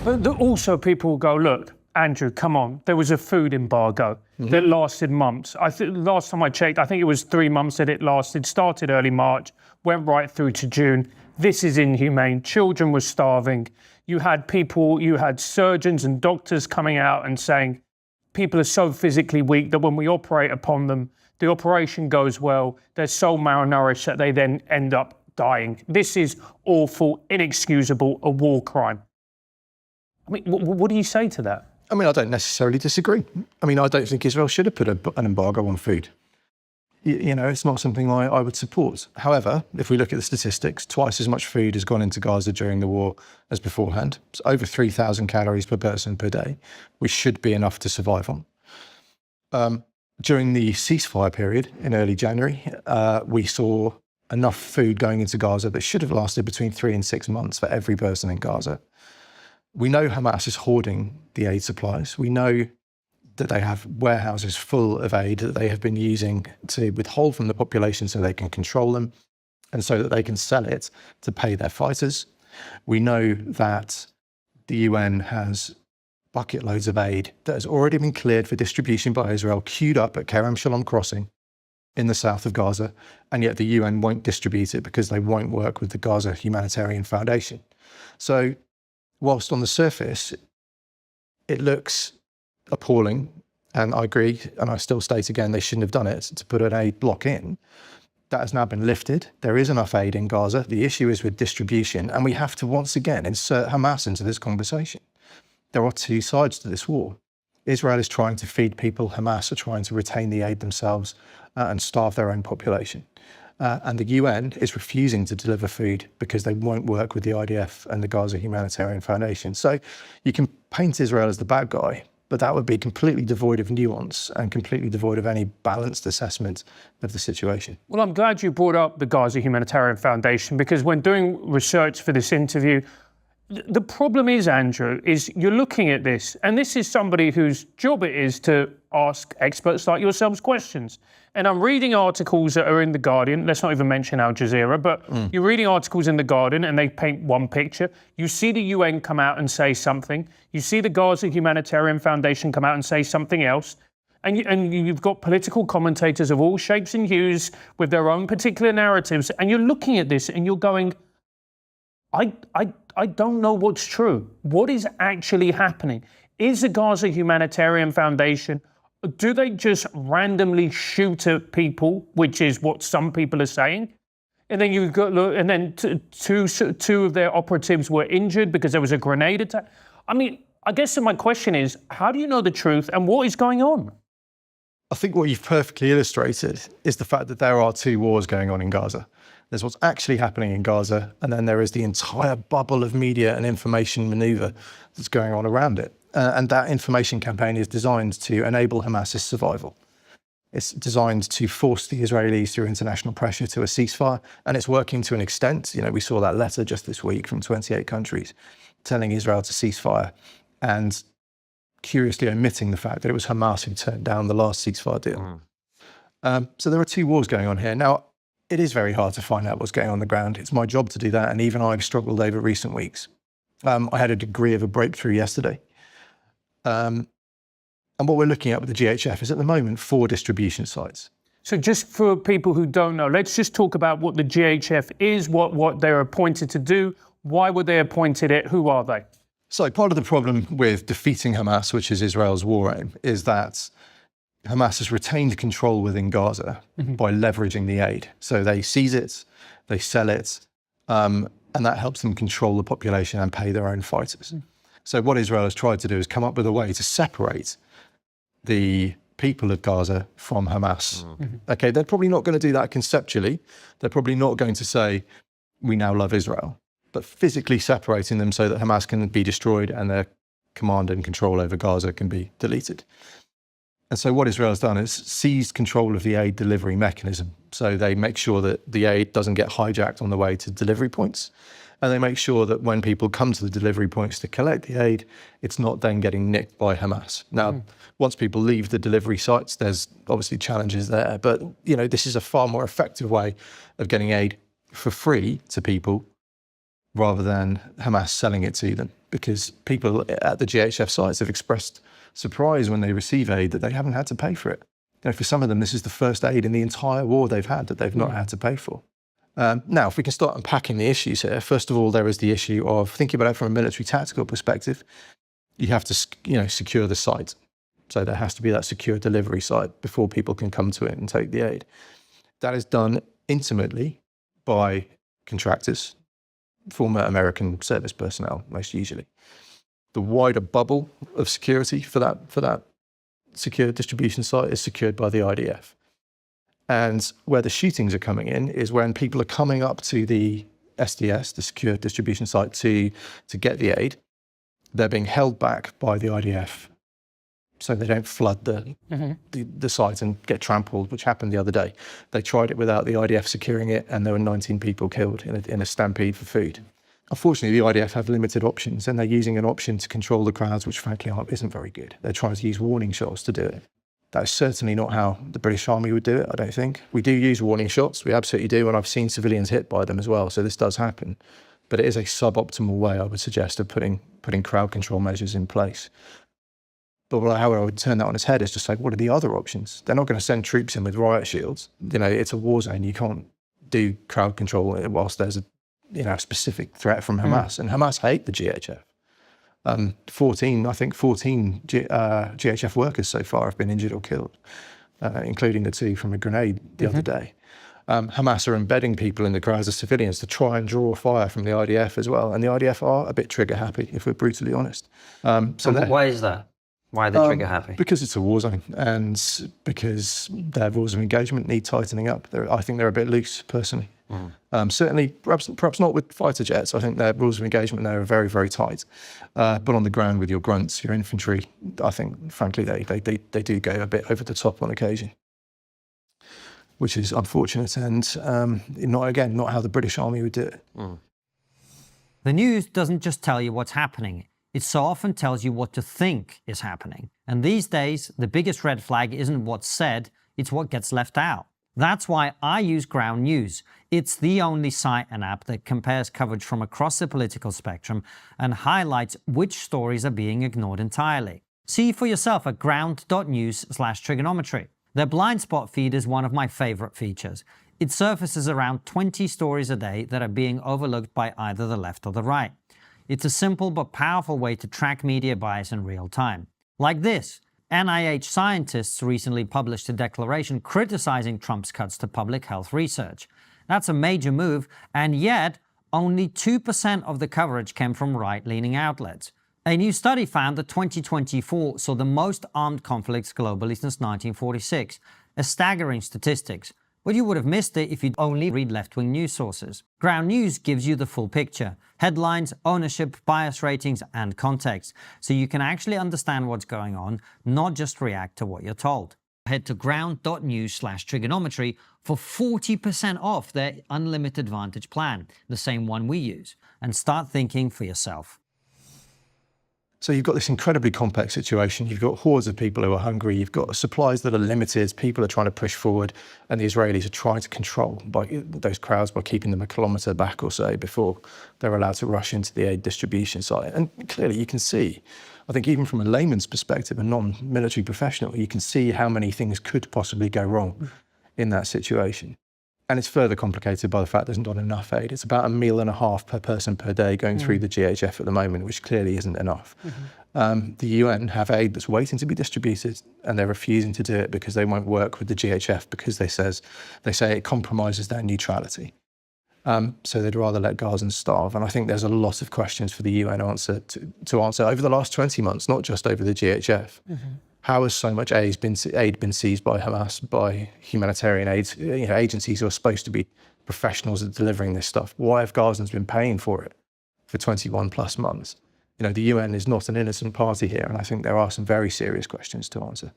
But also people will go, look, Andrew, come on, there was a food embargo that lasted months. I think last time I checked, I think it was 3 months that it lasted, started early March, went right through to June. This is inhumane. Children were starving. You had surgeons and doctors coming out and saying, people are so physically weak that when we operate upon them, the operation goes well, they're so malnourished that they then end up dying. This is awful, inexcusable, a war crime. I mean, what do you say to that? I mean, I don't necessarily disagree. I mean, I don't think Israel should have put an embargo on food. You know, it's not something I would support. However, if we look at the statistics, twice as much food has gone into Gaza during the war as beforehand. It's over 3,000 calories per person per day, which should be enough to survive on. During the ceasefire period in early January, we saw enough food going into Gaza that should have lasted between 3 and 6 months for every person in Gaza. We know Hamas is hoarding the aid supplies. We know that they have warehouses full of aid that they have been using to withhold from the population so they can control them and so that they can sell it to pay their fighters. We know that the UN has bucket loads of aid that has already been cleared for distribution by Israel, queued up at Kerem Shalom crossing in the south of Gaza, and yet the UN won't distribute it because they won't work with the Gaza Humanitarian Foundation. So whilst on the surface, it looks appalling, and I agree, and I still state again, they shouldn't have done it, to put an aid block in. That has now been lifted. There is enough aid in Gaza. The issue is with distribution, and we have to once again insert Hamas into this conversation. There are two sides to this war. Israel is trying to feed people. Hamas are trying to retain the aid themselves and starve their own population. And the UN is refusing to deliver food because they won't work with the IDF and the Gaza Humanitarian Foundation. So you can paint Israel as the bad guy, but that would be completely devoid of nuance and completely devoid of any balanced assessment of the situation. Well, I'm glad you brought up the Gaza Humanitarian Foundation, because when doing research for this interview, the problem is, Andrew, is you're looking at this, and this is somebody whose job it is to ask experts like yourselves questions. And I'm reading articles that are in The Guardian, let's not even mention Al Jazeera, but you're reading articles in The Guardian and they paint one picture. You see the UN come out and say something. You see the Gaza Humanitarian Foundation come out and say something else. And you've got political commentators of all shapes and hues with their own particular narratives. And you're looking at this and you're going, I don't know what's true. What is actually happening? Is the Gaza Humanitarian Foundation, do they just randomly shoot at people, which is what some people are saying? And then you've got, and then two of their operatives were injured because there was a grenade attack. I mean, I guess my question is, how do you know the truth and what is going on? I think what you've perfectly illustrated is the fact that there are two wars going on in Gaza. There's what's actually happening in Gaza, and then there is the entire bubble of media and information maneuver that's going on around it. And that information campaign is designed to enable Hamas's survival. It's designed to force the Israelis through international pressure to a ceasefire, and it's working to an extent. You know, we saw that letter just this week from 28 countries telling Israel to ceasefire, and curiously omitting the fact that it was Hamas who turned down the last ceasefire deal. So there are two wars going on here. Now, it is very hard to find out what's going on the ground. It's my job to do that, and even I've struggled over recent weeks. I had a degree of a breakthrough yesterday. And what we're looking at with the GHF is at the moment 4 distribution sites. So just for people who don't know, let's just talk about what the GHF is, what they're appointed to do, why were they appointed it, who are they? So part of the problem with defeating Hamas, which is Israel's war aim, is that Hamas has retained control within Gaza by leveraging the aid. So they seize it, they sell it, and that helps them control the population and pay their own fighters. So what Israel has tried to do is come up with a way to separate the people of Gaza from Hamas. Okay, they're probably not going to do that conceptually. They're probably not going to say, we now love Israel, but physically separating them so that Hamas can be destroyed and their command and control over Gaza can be deleted. And so what Israel has done is seized control of the aid delivery mechanism. So they make sure that the aid doesn't get hijacked on the way to delivery points. And they make sure that when people come to the delivery points to collect the aid, it's not then getting nicked by Hamas. Now, once people leave the delivery sites, there's obviously challenges there. But, you know, this is a far more effective way of getting aid for free to people rather than Hamas selling it to them, because people at the GHF sites have expressed surprise when they receive aid that they haven't had to pay for it. You know, for some of them, this is the first aid in the entire war they've had that they've not had to pay for. Now, if we can start unpacking the issues here, first of all, there is the issue of thinking about it from a military tactical perspective. You have to, secure the site. So there has to be that secure delivery site before people can come to it and take the aid. That is done intimately by contractors, former American service personnel, most usually. The wider bubble of security for that secure distribution site is secured by the IDF. And where the shootings are coming in is when people are coming up to the SDS, the secure distribution site, to get the aid. They're being held back by the IDF so they don't flood the site and get trampled, which happened the other day. They tried it without the IDF securing it, and there were 19 people killed in a stampede for food. Unfortunately, the IDF have limited options, and they're using an option to control the crowds, which frankly isn't very good. They're trying to use warning shots to do it. That is certainly not how the British Army would do it, I don't think. We do use warning shots, we absolutely do, and I've seen civilians hit by them as well, so this does happen. But it is a suboptimal way, I would suggest, of putting crowd control measures in place. But how I would turn that on its head is just say, what are the other options? They're not going to send troops in with riot shields. It's a war zone. You can't do crowd control whilst there's a specific threat from Hamas. And Hamas hate the GHF. 14 GHF workers so far have been injured or killed, including the 2 from a grenade the other day. Hamas are embedding people in the crowds as civilians to try and draw fire from the IDF as well. And the IDF are a bit trigger happy, if we're brutally honest. Why is that? Why are they trigger happy? Because it's a war zone, and because their rules of engagement need tightening up. I think they're a bit loose, personally. Certainly, perhaps not with fighter jets. I think their rules of engagement there are very, very tight. But on the ground with your grunts, your infantry, I think, frankly, they do go a bit over the top on occasion, which is unfortunate, and not how the British Army would do it. The news doesn't just tell you what's happening. It so often tells you what to think is happening. And these days, the biggest red flag isn't what's said, it's what gets left out. That's why I use Ground News. It's the only site and app that compares coverage from across the political spectrum and highlights which stories are being ignored entirely. See for yourself at ground.news/trigonometry. Their blind spot feed is one of my favorite features. It surfaces around 20 stories a day that are being overlooked by either the left or the right. It's a simple but powerful way to track media bias in real time. Like this, NIH scientists recently published a declaration criticizing Trump's cuts to public health research. That's a major move, and yet only 2% of the coverage came from right-leaning outlets. A new study found that 2024 saw the most armed conflicts globally since 1946, a staggering statistics. But you would have missed it if you'd only read left-wing news sources. Ground News gives you the full picture: headlines, ownership, bias ratings, and context, so you can actually understand what's going on, not just react to what you're told. Head to ground.news/trigonometry for 40% off their Unlimited Advantage plan, the same one we use, and start thinking for yourself. So you've got this incredibly complex situation. You've got hordes of people who are hungry. You've got supplies that are limited. People are trying to push forward, and the Israelis are trying to control those crowds by keeping them a kilometre back or so before they're allowed to rush into the aid distribution site. And clearly you can see, I think even from a layman's perspective, a non-military professional, you can see how many things could possibly go wrong in that situation. And it's further complicated by the fact there's not enough aid. It's about 1.5 meals per person per day going through the GHF at the moment, which clearly isn't enough. The UN have aid that's waiting to be distributed, and they're refusing to do it because they won't work with the GHF because they say it compromises their neutrality. So they'd rather let Gazans starve. And I think there's a lot of questions for the UN to answer over the last 20 months, not just over the GHF. How has so much aid been seized by Hamas, by humanitarian aid agencies who are supposed to be professionals at delivering this stuff? Why have Gazans been paying for it for 21 plus months? The UN is not an innocent party here, and I think there are some very serious questions to answer.